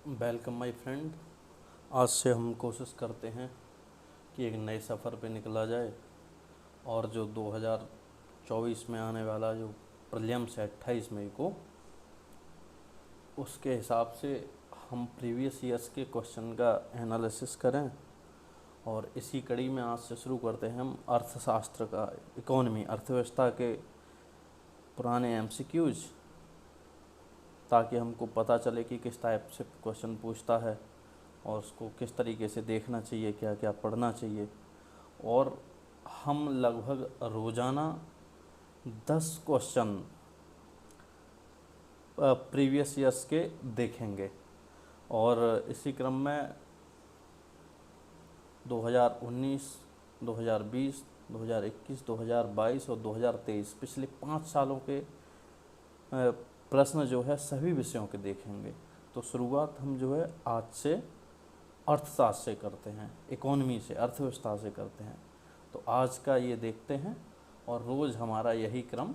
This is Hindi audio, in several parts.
Welcome my friend. आज से हम कोशिश करते हैं कि एक नए सफ़र पे निकला जाए और जो 2024 में आने वाला जो प्रीलिम्स है 28 मई को, उसके हिसाब से हम प्रीवियस ईयर्स के क्वेश्चन का एनालिसिस करें। और इसी कड़ी में आज से शुरू करते हैं हम अर्थशास्त्र का, इकोनॉमी, अर्थव्यवस्था के पुराने एमसीक्यूज, ताकि हमको पता चले कि किस टाइप से क्वेश्चन पूछता है और उसको किस तरीके से देखना चाहिए, क्या क्या पढ़ना चाहिए। और हम लगभग रोज़ाना 10 क्वेश्चन प्रीवियस ईयर्स के देखेंगे। और इसी क्रम में 2019, 2020, 2021, 2022 और 2023 पिछले 5 सालों के प्रश्न जो है सभी विषयों के देखेंगे। तो शुरुआत हम जो है आज से अर्थशास्त्र से करते हैं, इकोनॉमी से, अर्थव्यवस्था से करते हैं। तो आज का ये देखते हैं और रोज़ हमारा यही क्रम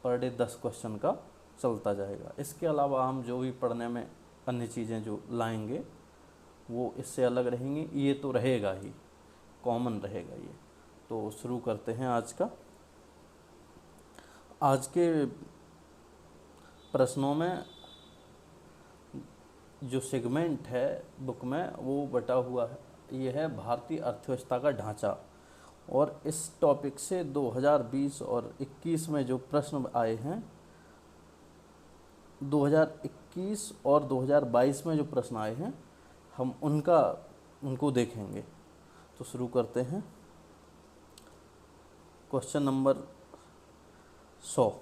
पर डे 10 क्वेश्चन का चलता जाएगा। इसके अलावा हम जो भी पढ़ने में अन्य चीज़ें जो लाएंगे वो इससे अलग रहेंगी, ये तो रहेगा ही, कॉमन रहेगा ये। तो शुरू करते हैं आज का। आज के प्रश्नों में जो सेगमेंट है बुक में वो बटा हुआ है, ये है भारतीय अर्थव्यवस्था का ढांचा। और इस टॉपिक से 2020 और 21 में जो प्रश्न आए हैं, 2021 और 2022 में जो प्रश्न आए हैं, हम उनको देखेंगे। तो शुरू करते हैं। क्वेश्चन नंबर 100,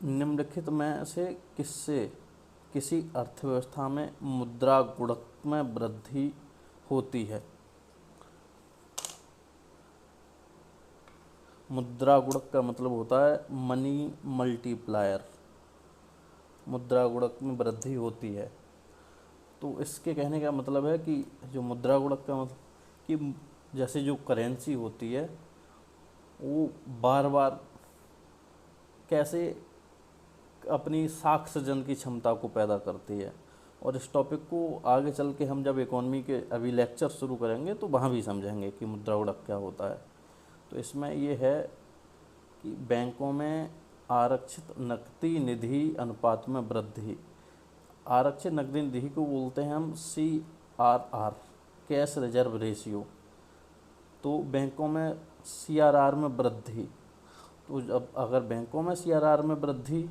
निम्नलिखित में से किसी अर्थव्यवस्था में मुद्रा गुणक में वृद्धि होती है? मुद्रा गुणक का मतलब होता है मनी मल्टीप्लायर। मुद्रा गुणक में वृद्धि होती है, तो इसके कहने का मतलब है कि जो मुद्रा गुणक का मतलब कि जैसे जो करेंसी होती है वो बार बार कैसे अपनी साख सृजन की क्षमता को पैदा करती है। और इस टॉपिक को आगे चल के हम जब इकोनॉमी के अभी लेक्चर शुरू करेंगे तो वहाँ भी समझेंगे कि मुद्रा गुणक क्या होता है। तो इसमें ये है कि बैंकों में आरक्षित नकदी निधि अनुपात में वृद्धि। आरक्षित नकदी निधि को बोलते हैं हम CRR, कैश रिजर्व रेशियो। तो बैंकों में CRR में वृद्धि, तो जब अगर बैंकों में CRR में वृद्धि,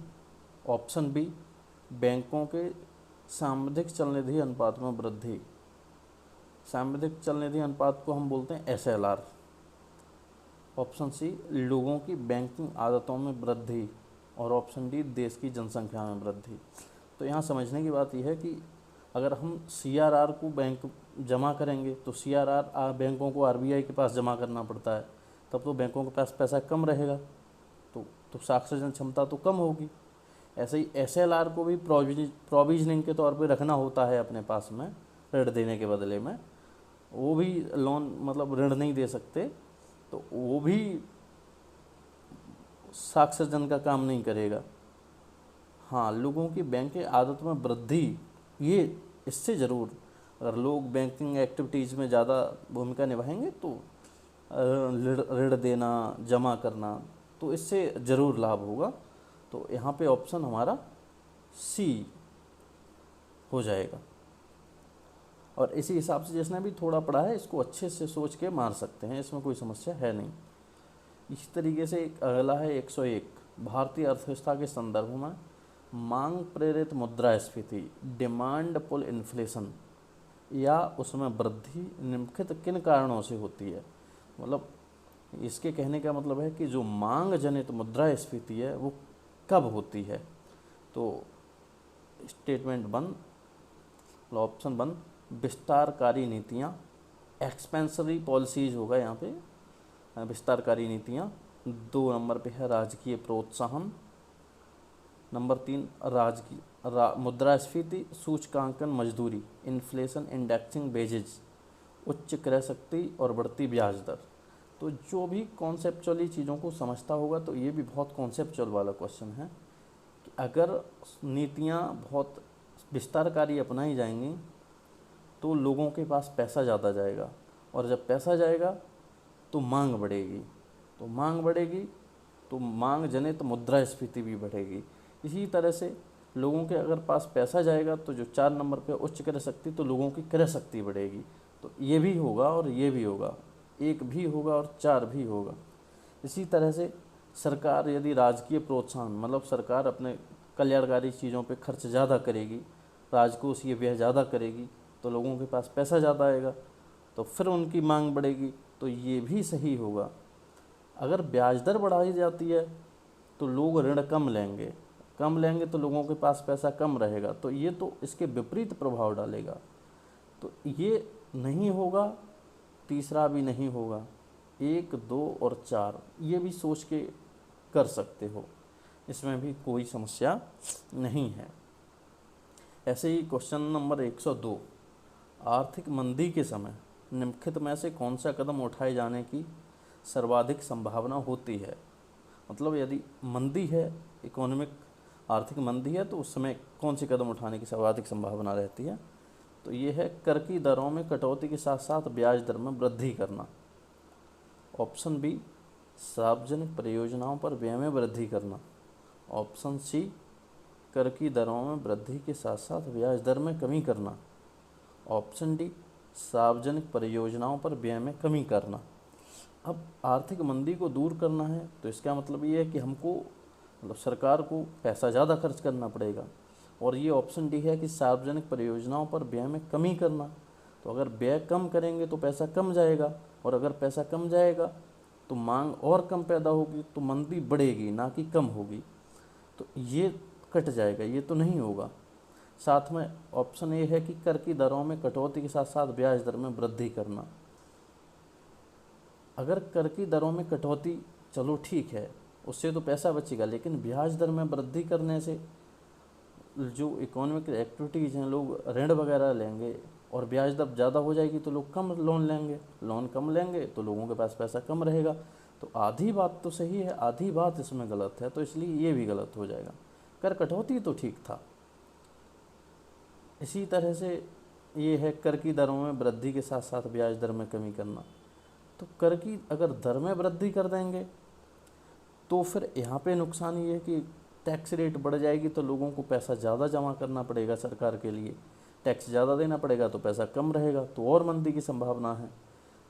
ऑप्शन बी, बैंकों के सामुदायिक चल निधि अनुपात में वृद्धि। सामुदायिक चल निधि अनुपात को हम बोलते हैं SLR। ऑप्शन सी, लोगों की बैंकिंग आदतों में वृद्धि। और ऑप्शन डी, देश की जनसंख्या में वृद्धि। तो यहाँ समझने की बात यह है कि अगर हम CRR को बैंक जमा करेंगे तो CRR बैंकों को RBI के पास जमा करना पड़ता है, तब तो बैंकों के पास पैसा कम रहेगा, तो साख सृजन क्षमता तो कम होगी। ऐसे ही SLR को भी प्रोविजनिंग के तौर पे रखना होता है अपने पास में, ऋण देने के बदले में। वो भी लोन मतलब ऋण नहीं दे सकते, तो वो भी साख सृजन का काम नहीं करेगा। हाँ, लोगों की बैंकिंग आदत में वृद्धि, ये इससे ज़रूर, अगर लोग बैंकिंग एक्टिविटीज़ में ज़्यादा भूमिका निभाएंगे तो ऋण देना, जमा करना, तो इससे ज़रूर लाभ होगा। तो यहाँ पे ऑप्शन हमारा सी हो जाएगा। और इसी हिसाब से जिसने भी थोड़ा पढ़ा है इसको अच्छे से सोच के मार सकते हैं, इसमें कोई समस्या है नहीं। इस तरीके से एक अगला है 101, भारतीय अर्थव्यवस्था के संदर्भ में मांग प्रेरित मुद्रास्फीति, डिमांड पुल इन्फ्लेशन या उसमें वृद्धि निम्नलिखित किन कारणों से होती है। मतलब इसके कहने का मतलब है कि जो मांग जनित मुद्रास्फीति है वो कब होती है। तो स्टेटमेंट 1, ऑप्शन 1, विस्तारकारी नीतियाँ, एक्सपेंसरी पॉलिसीज होगा यहाँ पे, विस्तारकारी नीतियाँ। 2 नंबर पे है राजकीय प्रोत्साहन। नंबर 3, मुद्रास्फीति सूचकांकन मजदूरी, इन्फ्लेशन इंडेक्सिंग वेजेज, उच्च क्रय शक्ति और बढ़ती ब्याज दर। तो जो भी कॉन्सेप्चुअली चीज़ों को समझता होगा तो ये भी बहुत कॉन्सेप्चुअल वाला क्वेश्चन है कि अगर नीतियाँ बहुत विस्तारकारी अपनाई जाएंगी तो लोगों के पास पैसा ज़्यादा जाएगा, और जब पैसा जाएगा तो मांग बढ़ेगी, तो मांग बढ़ेगी तो मांग जनित मुद्रास्फीति भी बढ़ेगी। इसी तरह से लोगों के अगर पास पैसा जाएगा तो जो 4 नंबर पे उच्च क्रय शक्ति, तो लोगों की क्रय शक्ति बढ़ेगी। तो ये भी होगा और ये भी होगा, 1 भी होगा और 4 भी होगा। इसी तरह से सरकार यदि राजकीय प्रोत्साहन, मतलब सरकार अपने कल्याणकारी चीज़ों पे खर्च ज़्यादा करेगी, राजकोष ये व्यय ज़्यादा करेगी, तो लोगों के पास पैसा ज़्यादा आएगा, तो फिर उनकी मांग बढ़ेगी, तो ये भी सही होगा। अगर ब्याज दर बढ़ाई जाती है तो लोग ऋण कम लेंगे तो लोगों के पास पैसा कम रहेगा, तो ये तो इसके विपरीत प्रभाव डालेगा। तो ये नहीं होगा, तीसरा भी नहीं होगा, 1, 2 और 4 ये भी सोच के कर सकते हो, इसमें भी कोई समस्या नहीं है। ऐसे ही क्वेश्चन नंबर 102, आर्थिक मंदी के समय निम्नलिखित में से कौन सा कदम उठाए जाने की सर्वाधिक संभावना होती है। मतलब यदि मंदी है, इकोनॉमिक आर्थिक मंदी है, तो उस समय कौन से कदम उठाने की सर्वाधिक संभावना रहती है। तो ये है कर की दरों में कटौती के साथ साथ ब्याज दर में वृद्धि करना। ऑप्शन बी, सार्वजनिक परियोजनाओं पर व्यय में वृद्धि करना। ऑप्शन सी, कर की दरों में वृद्धि के साथ साथ ब्याज दर में कमी करना। ऑप्शन डी, सार्वजनिक परियोजनाओं पर व्यय में कमी करना। अब आर्थिक मंदी को दूर करना है तो इसका मतलब ये है कि हमको, मतलब सरकार को पैसा ज़्यादा खर्च करना पड़ेगा, और ये ऑप्शन डी है कि सार्वजनिक परियोजनाओं पर व्यय में कमी करना। तो अगर व्यय कम करेंगे तो पैसा कम जाएगा, और अगर पैसा कम जाएगा तो मांग और कम पैदा होगी, तो मंदी बढ़ेगी ना कि कम होगी। तो ये कट जाएगा, ये तो नहीं होगा। साथ में ऑप्शन ए है कि कर की दरों में कटौती के साथ साथ ब्याज दर में वृद्धि करना। अगर कर की दरों में कटौती, चलो ठीक है, उससे तो पैसा बचेगा, लेकिन ब्याज दर में वृद्धि करने से जो इकोनॉमिक एक्टिविटीज़ हैं, लोग ऋण वगैरह लेंगे, और ब्याज दर ज़्यादा हो जाएगी तो लोग कम लोन लेंगे, लोन कम लेंगे तो लोगों के पास पैसा कम रहेगा। तो आधी बात तो सही है, आधी बात इसमें गलत है, तो इसलिए ये भी गलत हो जाएगा। कर कटौती तो ठीक था। इसी तरह से ये है कर की दरों में वृद्धि के साथ साथ ब्याज दर में कमी करना। तो कर की अगर दर में वृद्धि कर देंगे तो फिर यहाँ पे नुकसान ये है कि टैक्स रेट बढ़ जाएगी, तो लोगों को पैसा ज़्यादा जमा करना पड़ेगा सरकार के लिए, टैक्स ज़्यादा देना पड़ेगा तो पैसा कम रहेगा, तो और मंदी की संभावना है।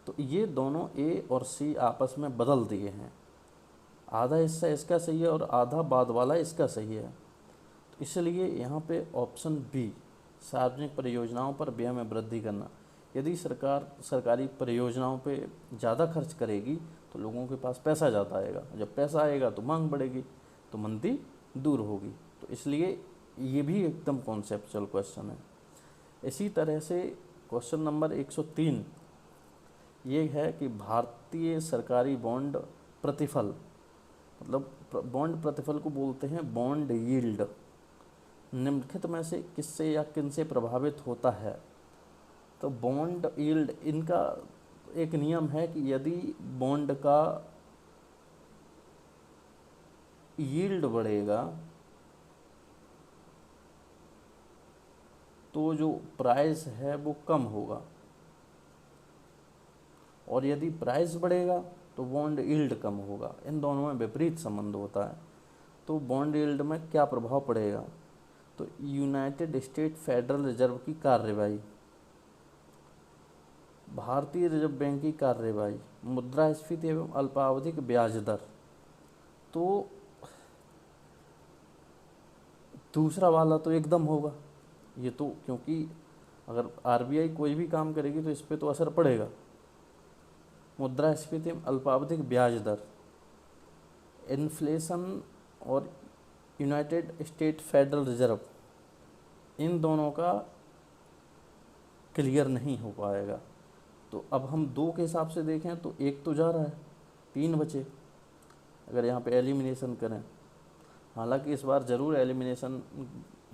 तो ये दोनों ए और सी आपस में बदल दिए हैं, आधा हिस्सा इसका सही है और आधा बाद वाला इसका सही है। तो इसलिए यहाँ पे ऑप्शन बी, सार्वजनिक परियोजनाओं पर व्यय में वृद्धि करना। यदि सरकार सरकारी परियोजनाओं पे ज़्यादा खर्च करेगी तो लोगों के पास पैसा ज़्यादा आएगा, जब पैसा आएगा तो मांग बढ़ेगी, तो मंदी दूर होगी। तो इसलिए ये भी एकदम कॉन्सेप्चुअल क्वेश्चन है। इसी तरह से क्वेश्चन नंबर 103 ये है कि भारतीय सरकारी बॉन्ड प्रतिफल, मतलब बॉन्ड प्रतिफल को बोलते हैं बॉन्ड यील्ड, निम्नलिखित में से किससे या किन से प्रभावित होता है। तो बॉन्ड यील्ड, इनका एक नियम है कि यदि बॉन्ड का यील्ड बढ़ेगा तो जो प्राइस है वो कम होगा, और यदि प्राइस बढ़ेगा तो बॉन्ड यील्ड कम होगा। इन दोनों में विपरीत संबंध होता है। तो बॉन्ड यील्ड में क्या प्रभाव पड़ेगा, तो यूनाइटेड स्टेट फेडरल रिजर्व की कार्यवाही, भारतीय रिजर्व बैंक की कार्यवाही, मुद्रास्फीति एवं अल्पावधिक ब्याज दर। तो दूसरा वाला तो एकदम होगा ये तो, क्योंकि अगर आरबीआई कोई भी काम करेगी तो इस पर तो असर पड़ेगा। मुद्रास्फीति एवं अल्पावधिक ब्याज दर, इन्फ्लेशन और यूनाइटेड स्टेट फेडरल रिजर्व, इन दोनों का क्लियर नहीं हो पाएगा। तो अब हम 2 के हिसाब से देखें तो एक तो जा रहा है, 3 बचे अगर यहाँ पे एलिमिनेशन करें। हालांकि इस बार ज़रूर एलिमिनेशन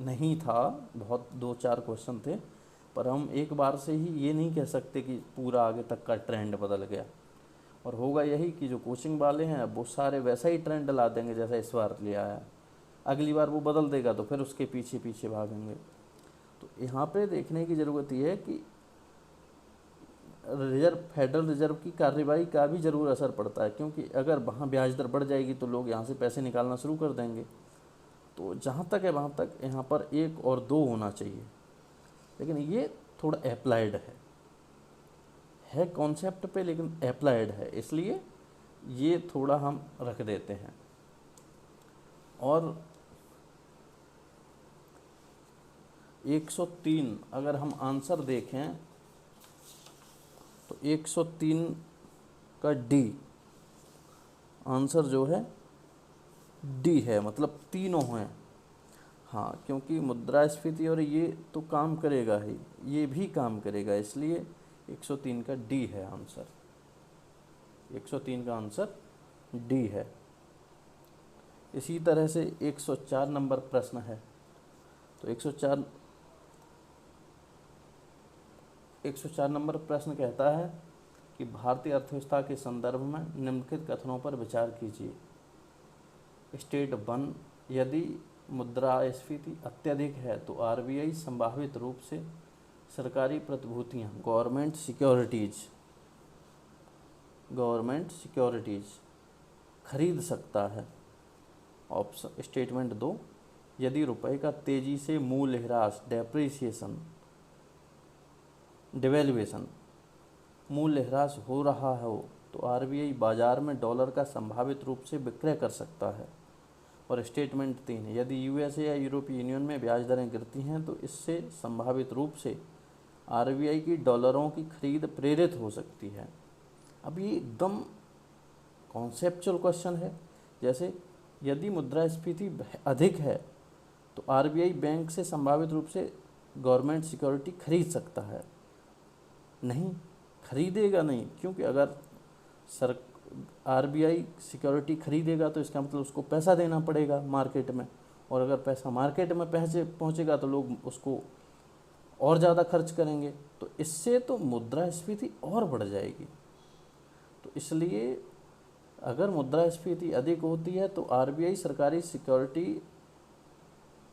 नहीं था, बहुत 2-4 क्वेश्चन थे, पर हम एक बार से ही ये नहीं कह सकते कि पूरा आगे तक का ट्रेंड बदल गया। और होगा यही कि जो कोचिंग वाले हैं वो सारे वैसा ही ट्रेंड ला देंगे जैसा इस बार ले आया। अगली बार वो बदल देगा तो फिर उसके पीछे पीछे भागेंगे। तो यहाँ पे देखने की ज़रूरत ये है कि फेडरल रिजर्व की कार्रवाई का भी ज़रूर असर पड़ता है, क्योंकि अगर वहाँ ब्याज दर बढ़ जाएगी तो लोग यहाँ से पैसे निकालना शुरू कर देंगे। तो जहाँ तक है वहाँ तक यहाँ पर 1 और 2 होना चाहिए, लेकिन ये थोड़ा अप्लाइड है कॉन्सेप्ट पे, लेकिन अप्लाइड है, इसलिए ये थोड़ा हम रख देते हैं। और 103 अगर हम आंसर देखें तो 103 का डी आंसर जो है डी है, मतलब तीनों हैं। हाँ, क्योंकि मुद्रास्फीति और ये तो काम करेगा ही, ये भी काम करेगा, इसलिए 103 का डी है आंसर। 103 का आंसर डी है। इसी तरह से 104 नंबर प्रश्न है। तो 104 नंबर प्रश्न कहता है कि भारतीय अर्थव्यवस्था के संदर्भ में निम्नलिखित कथनों पर विचार कीजिए। स्टेट 1, यदि मुद्रास्फीति अत्यधिक है तो आरबीआई संभावित रूप से सरकारी प्रतिभूतियां गवर्नमेंट सिक्योरिटीज खरीद सकता है। ऑप्शन स्टेटमेंट 2, यदि रुपए का तेजी से मूल्यह्रास डिवेल्युएशन मूल्यह्रास हो रहा हो तो आरबीआई बाजार में डॉलर का संभावित रूप से विक्रय कर सकता है। और स्टेटमेंट 3, यदि यूएसए या यूरोपीय यूनियन में ब्याज दरें गिरती हैं तो इससे संभावित रूप से आरबीआई की डॉलरों की खरीद प्रेरित हो सकती है। अब ये एकदम कॉन्सेप्चुअल क्वेश्चन है। जैसे यदि मुद्रास्फीति अधिक है तो आरबीआई बैंक से संभावित रूप से गवर्नमेंट सिक्योरिटी खरीद सकता है। नहीं, खरीदेगा नहीं, क्योंकि अगर आरबीआई सिक्योरिटी खरीदेगा तो इसका मतलब उसको पैसा देना पड़ेगा मार्केट में, और अगर पैसा मार्केट में पहुंचेगा तो लोग उसको और ज़्यादा खर्च करेंगे, तो इससे तो मुद्रास्फीति और बढ़ जाएगी। तो इसलिए अगर मुद्रास्फीति अधिक होती है तो आरबीआई सरकारी सिक्योरिटी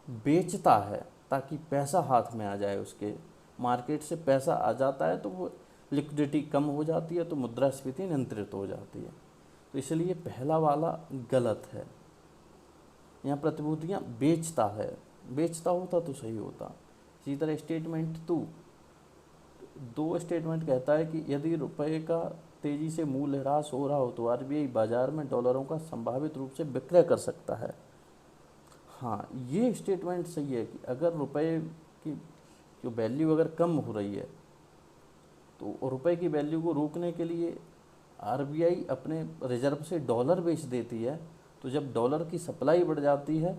बेचता है ताकि पैसा हाथ में आ जाए, उसके मार्केट से पैसा आ जाता है तो वो लिक्विडिटी कम हो जाती है, तो मुद्रास्फीति नियंत्रित हो जाती है। तो इसलिए पहला वाला गलत है। यहाँ प्रतिभूतियाँ बेचता होता तो सही होता। इसी तरह स्टेटमेंट 2 स्टेटमेंट कहता है कि यदि रुपए का तेजी से मूल्यह्रास हो रहा हो तो आरबीआई बाजार में डॉलरों का संभावित रूप से विक्रय कर सकता है। हाँ, ये स्टेटमेंट सही है कि अगर रुपए की जो वैल्यू अगर कम हो रही है तो रुपए की वैल्यू को रोकने के लिए आरबीआई अपने रिजर्व से डॉलर बेच देती है। तो जब डॉलर की सप्लाई बढ़ जाती है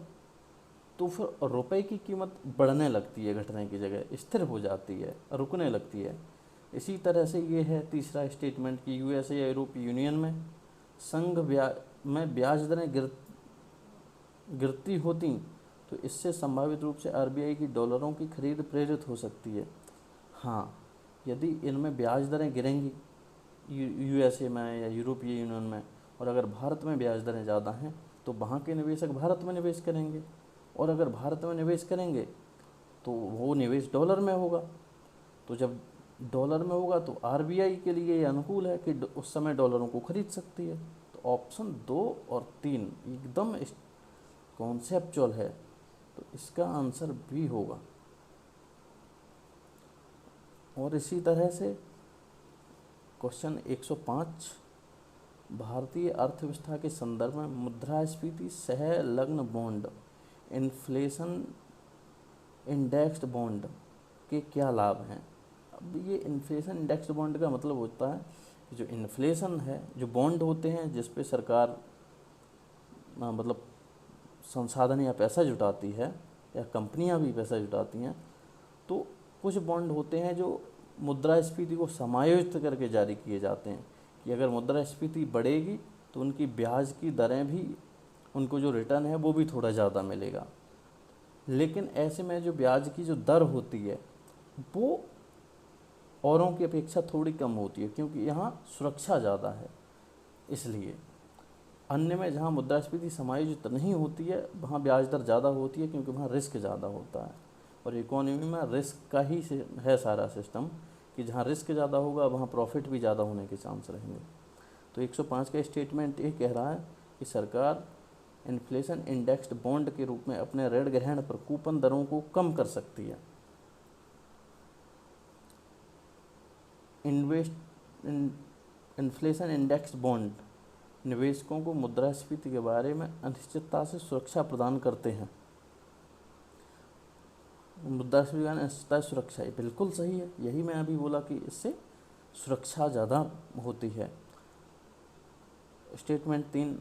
तो फिर रुपए की कीमत बढ़ने लगती है, घटने की जगह स्थिर हो जाती है, रुकने लगती है। इसी तरह से ये है तीसरा स्टेटमेंट कि यूएसए या यूरोपीय यूनियन में संघ में ब्याज दरें गिरती होती तो इससे संभावित रूप से आरबीआई की डॉलरों की खरीद प्रेरित हो सकती है। हाँ, यदि इनमें ब्याज दरें गिरेंगी यूएसए में या यूरोपीय यूनियन में, और अगर भारत में ब्याज दरें ज़्यादा हैं तो वहाँ के निवेशक भारत में निवेश करेंगे, और अगर भारत में निवेश करेंगे तो वो निवेश डॉलर में होगा। तो जब डॉलर में होगा तो आरबीआई के लिए ये अनुकूल है कि उस समय डॉलरों को खरीद सकती है। तो ऑप्शन 2 और 3 एकदम कॉन्सेप्चुअल है, तो इसका आंसर बी होगा। और इसी तरह से क्वेश्चन 105, भारतीय अर्थव्यवस्था के संदर्भ में मुद्रास्फीति सहलग्न बॉन्ड इन्फ्लेशन इंडेक्स्ड बॉन्ड के क्या लाभ हैं। अब ये इन्फ्लेशन इंडेक्स्ड बॉन्ड का मतलब होता है कि जो इन्फ्लेशन है, जो बॉन्ड होते हैं जिस पे सरकार मतलब संसाधन या पैसा जुटाती है, या कंपनियां भी पैसा जुटाती हैं, तो कुछ बॉन्ड होते हैं जो मुद्रास्फीति को समायोजित करके जारी किए जाते हैं कि अगर मुद्रास्फीति बढ़ेगी तो उनकी ब्याज की दरें भी, उनको जो रिटर्न है वो भी थोड़ा ज़्यादा मिलेगा। लेकिन ऐसे में जो ब्याज की जो दर होती है वो औरों की अपेक्षा थोड़ी कम होती है, क्योंकि यहाँ सुरक्षा ज़्यादा है। इसलिए अन्य में जहाँ मुद्रास्फीति समायोजित नहीं होती है वहाँ ब्याज दर ज़्यादा होती है, क्योंकि वहाँ रिस्क ज़्यादा होता है। और इकोनॉमी में रिस्क का ही है सारा सिस्टम, कि जहाँ रिस्क ज़्यादा होगा वहाँ प्रॉफिट भी ज़्यादा होने के चांस रहेंगे। तो 105 का स्टेटमेंट ये कह रहा है कि सरकार इन्फ्लेशन इंडेक्स्ड बॉन्ड के रूप में अपने ऋण ग्रहण पर कूपन दरों को कम कर सकती है। इन्फ्लेशन इंडेक्स्ड बॉन्ड निवेशकों को मुद्रास्फीति के बारे में अनिश्चितता से सुरक्षा प्रदान करते हैं। मुद्रास्फीति का अनिश्चितता सुरक्षा, बिल्कुल सही है, यही मैं अभी बोला कि इससे सुरक्षा ज़्यादा होती है। स्टेटमेंट 3,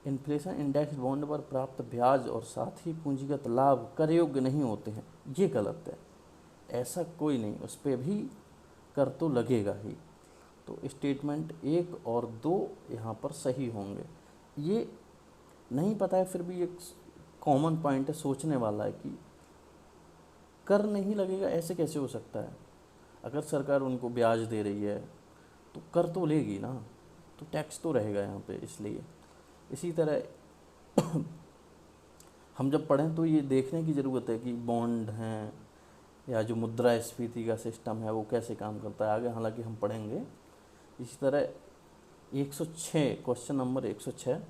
इन्फ्लेशन इंडेक्स बॉन्ड पर प्राप्त ब्याज और साथ ही पूंजीगत लाभ कर योग्य नहीं होते हैं। ये गलत है, ऐसा कोई नहीं, उस पर भी कर तो लगेगा ही। तो स्टेटमेंट 1 और 2 यहाँ पर सही होंगे। ये नहीं पता है, फिर भी एक कॉमन पॉइंट है, सोचने वाला है कि कर नहीं लगेगा ऐसे कैसे हो सकता है। अगर सरकार उनको ब्याज दे रही है तो कर तो लेगी ना, तो टैक्स तो रहेगा यहाँ पे। इसलिए इसी तरह हम जब पढ़ें तो ये देखने की ज़रूरत है कि बॉन्ड हैं या जो मुद्रास्फीति का सिस्टम है वो कैसे काम करता है, आगे हालांकि हम पढ़ेंगे। इसी तरह 106, क्वेश्चन नंबर 106,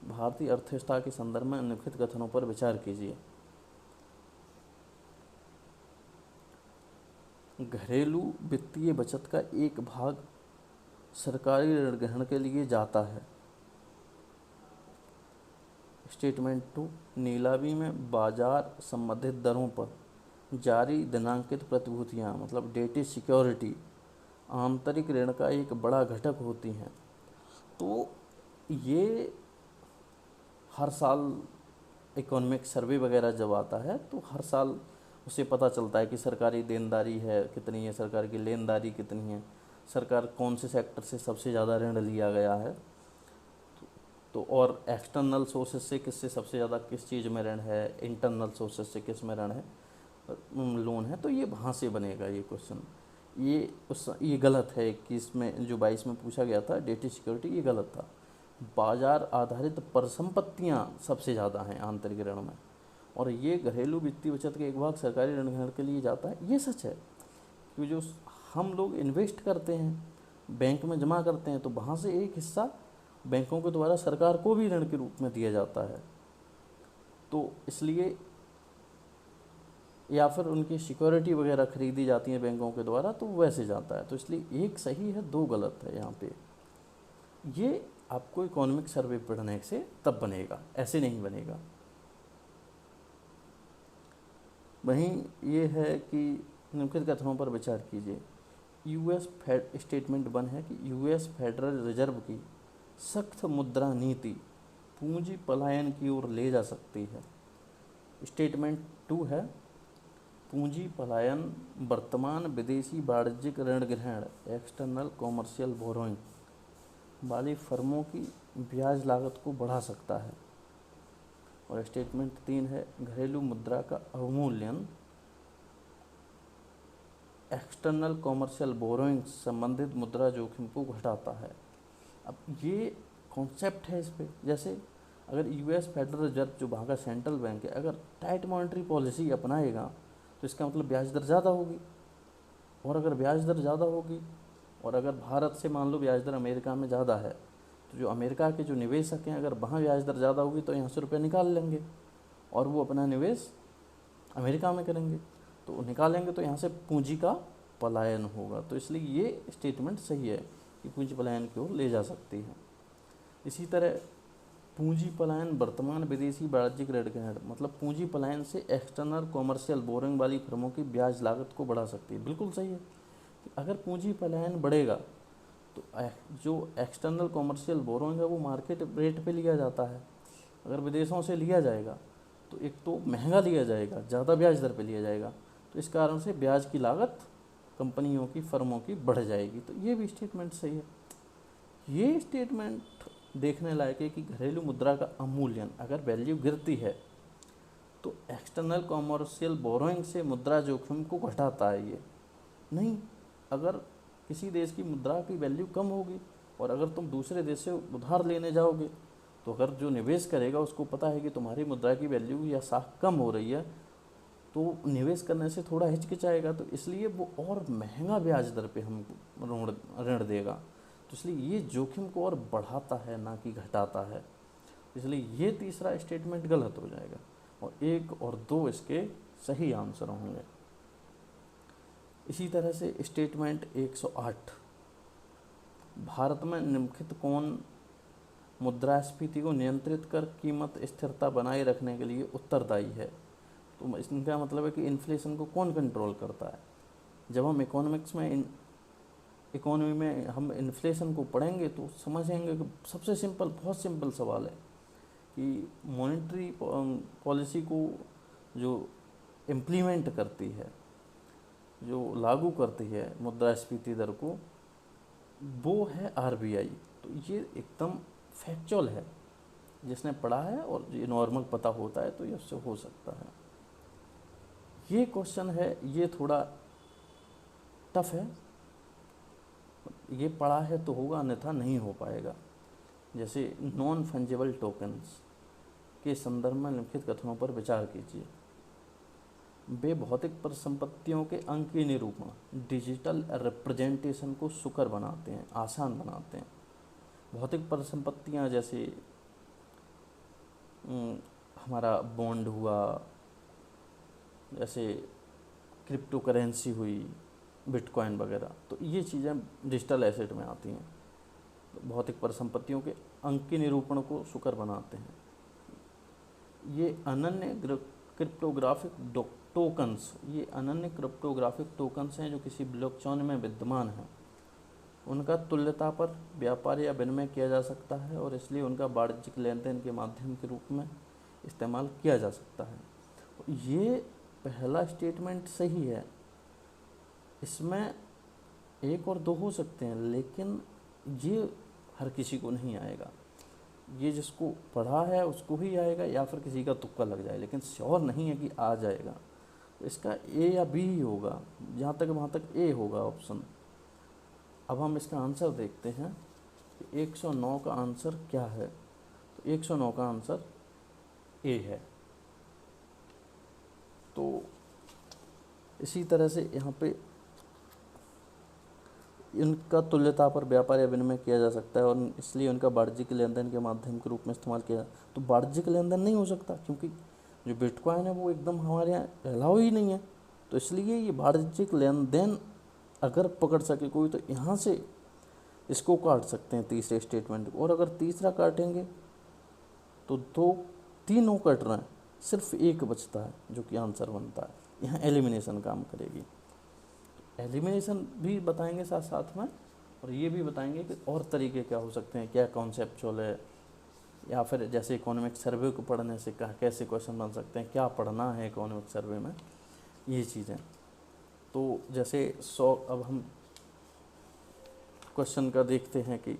भारतीय अर्थव्यवस्था के संदर्भ में निम्नलिखित कथनों पर विचार कीजिए। घरेलू वित्तीय बचत का एक भाग सरकारी ऋण ग्रहण के लिए जाता है। स्टेटमेंट 2, नीलामी में बाजार संबंधित दरों पर जारी दिनांकित प्रतिभूतियाँ मतलब डेटेड सिक्योरिटी आंतरिक ऋण का एक बड़ा घटक होती हैं। तो ये हर साल इकोनॉमिक सर्वे वगैरह जब आता है तो हर साल उसे पता चलता है कि सरकारी देनदारी है कितनी है, सरकार की लेनदारी कितनी है, सरकार कौन से सेक्टर से सबसे ज़्यादा ऋण लिया गया है, तो और एक्सटर्नल सोर्सेज से किससे सबसे ज़्यादा किस चीज़ में ऋण है, इंटरनल सोर्सेज से किस में ऋण है, लोन है। तो ये वहाँ से बनेगा ये क्वेश्चन। ये गलत है कि इसमें जो 22 में पूछा गया था डेटेड सिक्योरिटी, ये गलत था। बाजार आधारित परिसंपत्तियाँ सबसे ज़्यादा हैं आंतरिक ऋण में, और ये घरेलू वित्तीय बचत के एक भाग सरकारी ऋण ग्रहण के लिए जाता है। ये सच है कि जो हम लोग इन्वेस्ट करते हैं बैंक में जमा करते हैं तो वहाँ से एक हिस्सा बैंकों के द्वारा सरकार को भी ऋण के रूप में दिया जाता है। तो इसलिए या फिर उनकी सिक्योरिटी वगैरह खरीदी जाती है बैंकों के द्वारा, तो वैसे जाता है। तो इसलिए एक सही है, 2 गलत है यहाँ पे। ये आपको इकोनॉमिक सर्वे पढ़ने से तब बनेगा, ऐसे नहीं बनेगा। वहीं ये है कि निम्नलिखित कथनों पर विचार कीजिए। स्टेटमेंट 1 है कि यूएस फेडरल रिजर्व की सख्त मुद्रा नीति पूंजी पलायन की ओर ले जा सकती है। स्टेटमेंट 2 है, पूंजी पलायन वर्तमान विदेशी वाणिज्यिक ऋण ग्रहण एक्सटर्नल कॉमर्शियल बोरोइंग वाली फर्मों की ब्याज लागत को बढ़ा सकता है। और स्टेटमेंट 3 है, घरेलू मुद्रा का अवमूल्यन एक्सटर्नल कॉमर्शियल बोरोइंग संबंधित मुद्रा जोखिम को घटाता है। अब ये कॉन्सेप्ट है इस पे, जैसे अगर यूएस फेडरल रिजर्व जो वहाँ का सेंट्रल बैंक है अगर टाइट मॉनेटरी पॉलिसी अपनाएगा तो इसका मतलब ब्याज दर ज़्यादा होगी, और अगर ब्याज दर ज़्यादा होगी और अगर भारत से मान लो ब्याज दर अमेरिका में ज़्यादा है, तो जो अमेरिका के जो निवेशक हैं अगर वहाँ ब्याज दर ज़्यादा होगी तो यहाँ से रुपये निकाल लेंगे और वो अपना निवेश अमेरिका में करेंगे, तो निकालेंगे तो यहाँ से पूंजी का पलायन होगा। तो इसलिए ये स्टेटमेंट सही है कि पूंजी पलायन की ओर ले जा सकती है। इसी तरह पूंजी पलायन वर्तमान विदेशी वाणिज्यिक ऋण ग्रहण मतलब पूंजी पलायन से एक्सटर्नल कॉमर्शियल बोरिंग वाली फर्मों की ब्याज लागत को बढ़ा सकती है। बिल्कुल सही है कि अगर पूंजी पलायन बढ़ेगा तो जो एक्सटर्नल कॉमर्शियल बोरोइंग है वो मार्केट रेट पे लिया जाता है। अगर विदेशों से लिया जाएगा तो एक तो महंगा लिया जाएगा, ज़्यादा ब्याज दर पे लिया जाएगा, तो इस कारण से ब्याज की लागत कंपनियों की फर्मों की बढ़ जाएगी। तो ये भी स्टेटमेंट सही है। ये स्टेटमेंट देखने लायक है कि घरेलू मुद्रा का अवमूल्यन अगर वैल्यू गिरती है तो एक्सटर्नल कॉमर्शियल बोरोइंग से मुद्रा जोखिम को घटाता है। ये नहीं, अगर किसी देश की मुद्रा की वैल्यू कम होगी और अगर तुम दूसरे देश से उधार लेने जाओगे तो अगर जो निवेश करेगा उसको पता है कि तुम्हारी मुद्रा की वैल्यू या साख कम हो रही है, तो निवेश करने से थोड़ा हिचकिचाएगा, तो इसलिए वो और महंगा ब्याज दर पे हमको ऋण देगा। तो इसलिए ये जोखिम को और बढ़ाता है, ना कि घटाता है। इसलिए ये तीसरा स्टेटमेंट गलत हो जाएगा और 1 और 2 इसके सही आंसर होंगे। इसी तरह से स्टेटमेंट 108, भारत में निम्नलिखित कौन मुद्रास्फीति को नियंत्रित कर कीमत स्थिरता बनाए रखने के लिए उत्तरदायी है। तो इसका मतलब है कि इन्फ्लेशन को कौन कंट्रोल करता है। जब हम इकोनॉमी में हम इन्फ्लेशन को पढ़ेंगे तो समझेंगे कि सबसे सिंपल, बहुत सिंपल सवाल है कि मॉनेटरी पॉलिसी को जो इम्प्लीमेंट करती है, जो लागू करती है मुद्रास्फीति दर को, वो है आरबीआई। तो ये एकदम फैक्चुअल है, जिसने पढ़ा है और ये नॉर्मल पता होता है तो ये उससे हो सकता है। ये क्वेश्चन है, ये थोड़ा टफ है, ये पढ़ा है तो होगा, अन्यथा नहीं हो पाएगा। जैसे नॉन फंजिबल टोकन्स के संदर्भ में निम्नलिखित कथनों पर विचार कीजिए। वे भौतिक परिसंपत्तियों के अंकीय निरूपण, डिजिटल रिप्रेजेंटेशन को सुकर बनाते हैं, आसान बनाते हैं। भौतिक परिसंपत्तियाँ जैसे हमारा बॉन्ड हुआ, जैसे क्रिप्टो करेंसी हुई, बिटकॉइन वगैरह, तो ये चीज़ें डिजिटल एसेट में आती हैं। तो भौतिक परिसंपत्तियों के अंकीय निरूपण को सुकर बनाते हैं। ये अनन्य क्रिप्टोग्राफिक टोकन्स, ये अनन्य क्रिप्टोग्राफिक टोकन्स हैं जो किसी ब्लॉकचेन में विद्यमान हैं। उनका तुल्यता पर व्यापार या विनिमय किया जा सकता है और इसलिए उनका वाणिज्यिक लेन देन के माध्यम के रूप में इस्तेमाल किया जा सकता है। ये पहला स्टेटमेंट सही है, इसमें 1 और 2 हो सकते हैं, लेकिन ये हर किसी को नहीं आएगा। ये जिसको पढ़ा है उसको ही आएगा या फिर किसी का तुक्का लग जाए, लेकिन श्योर नहीं है कि आ जाएगा। तो इसका ए या बी ही होगा, जहाँ तक वहाँ तक ए होगा ऑप्शन। अब हम इसका आंसर देखते हैं कि 109 का आंसर क्या है। तो 109 का आंसर ए है। तो इसी तरह से यहाँ पे इनका तुल्यता पर व्यापार या विनिमय किया जा सकता है और इसलिए उनका वाणिज्यिक लेन देन के माध्यम के रूप में इस्तेमाल किया। तो वाणिज्यिक लेन देन नहीं हो सकता, क्योंकि जो बिटकॉइन है वो एकदम हमारे यहाँ अलाउ ही नहीं है। तो इसलिए ये वाणिज्यिक लेन देन अगर पकड़ सके कोई, तो यहाँ से इसको काट सकते हैं तीसरे स्टेटमेंट को। और अगर तीसरा काटेंगे तो 3 कट रहे हैं, सिर्फ 1 बचता है जो कि आंसर बनता है। यहाँ एलिमिनेशन काम करेगी। एलिमिनेशन भी बताएंगे साथ साथ में, और ये भी बताएंगे कि और तरीके क्या हो सकते हैं, क्या कॉन्सेप्चुअल है, या फिर जैसे इकोनॉमिक सर्वे को पढ़ने से कैसे क्वेश्चन बन सकते हैं, क्या पढ़ना है इकोनॉमिक सर्वे में, ये चीज़ें। तो जैसे 100, अब हम क्वेश्चन का देखते हैं कि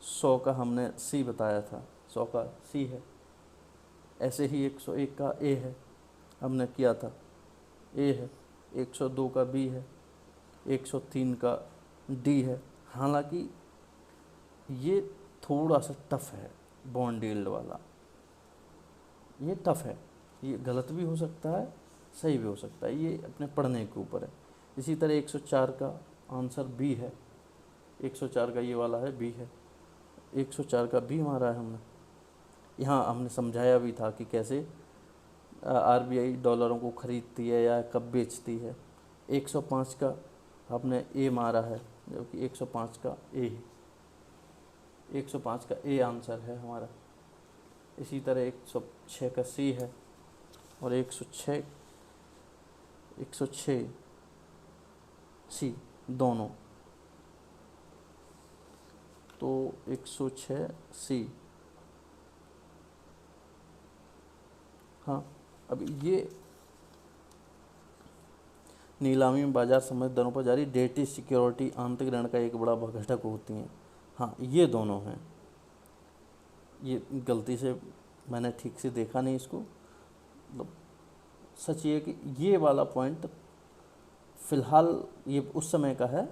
100 का हमने सी बताया था, 100 का सी है। ऐसे ही 101 का ए है, हमने किया था, ए है। 102 का बी है, 103 का डी है। हालांकि ये थोड़ा सा टफ है, बॉन्ड यील्ड वाला, ये टफ है, ये गलत भी हो सकता है, सही भी हो सकता है, ये अपने पढ़ने के ऊपर है। इसी तरह 104 का आंसर बी है, 104 का ये वाला है, बी है। 104 का बी मारा है हमने। यहाँ हमने समझाया भी था कि कैसे आरबीआई डॉलरों को खरीदती है या कब बेचती है। 105 का हमने ए मारा है, जबकि 105 का ए है, 105 का ए आंसर है हमारा। इसी तरह 106 का सी है और 106 सी दोनों। तो 106 सी, हाँ। अब ये नीलामी में बाजार संबंधित दरों पर जारी डेटी सिक्योरिटी आंतरिक ऋण का एक बड़ा घटक होती हैं। हाँ, ये दोनों हैं। ये गलती से मैंने ठीक से देखा नहीं इसको, मतलब सच ये कि ये वाला पॉइंट फ़िलहाल ये उस समय का है,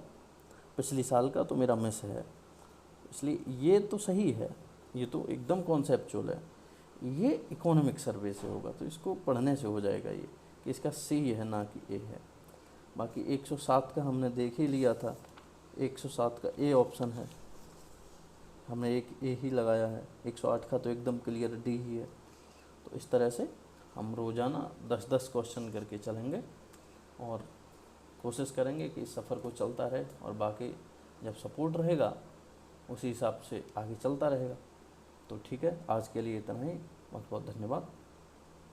पिछली साल का, तो मेरा मिस है, इसलिए ये तो सही है। ये तो एकदम कॉन्सेप्चुअल है, ये इकोनॉमिक सर्वे से होगा, तो इसको पढ़ने से हो जाएगा ये कि इसका सी है ना कि ए है। बाकी 107 का हमने देख ही लिया था, 107 का ए ऑप्शन है, हमने एक ए ही लगाया है। 108 का तो एकदम क्लियर डी ही है। तो इस तरह से हम रोज़ाना 10-10 क्वेश्चन करके चलेंगे और कोशिश करेंगे कि इस सफ़र को चलता रहे, और बाकी जब सपोर्ट रहेगा उसी हिसाब से आगे चलता रहेगा। तो ठीक है, आज के लिए इतना ही। बहुत बहुत धन्यवाद।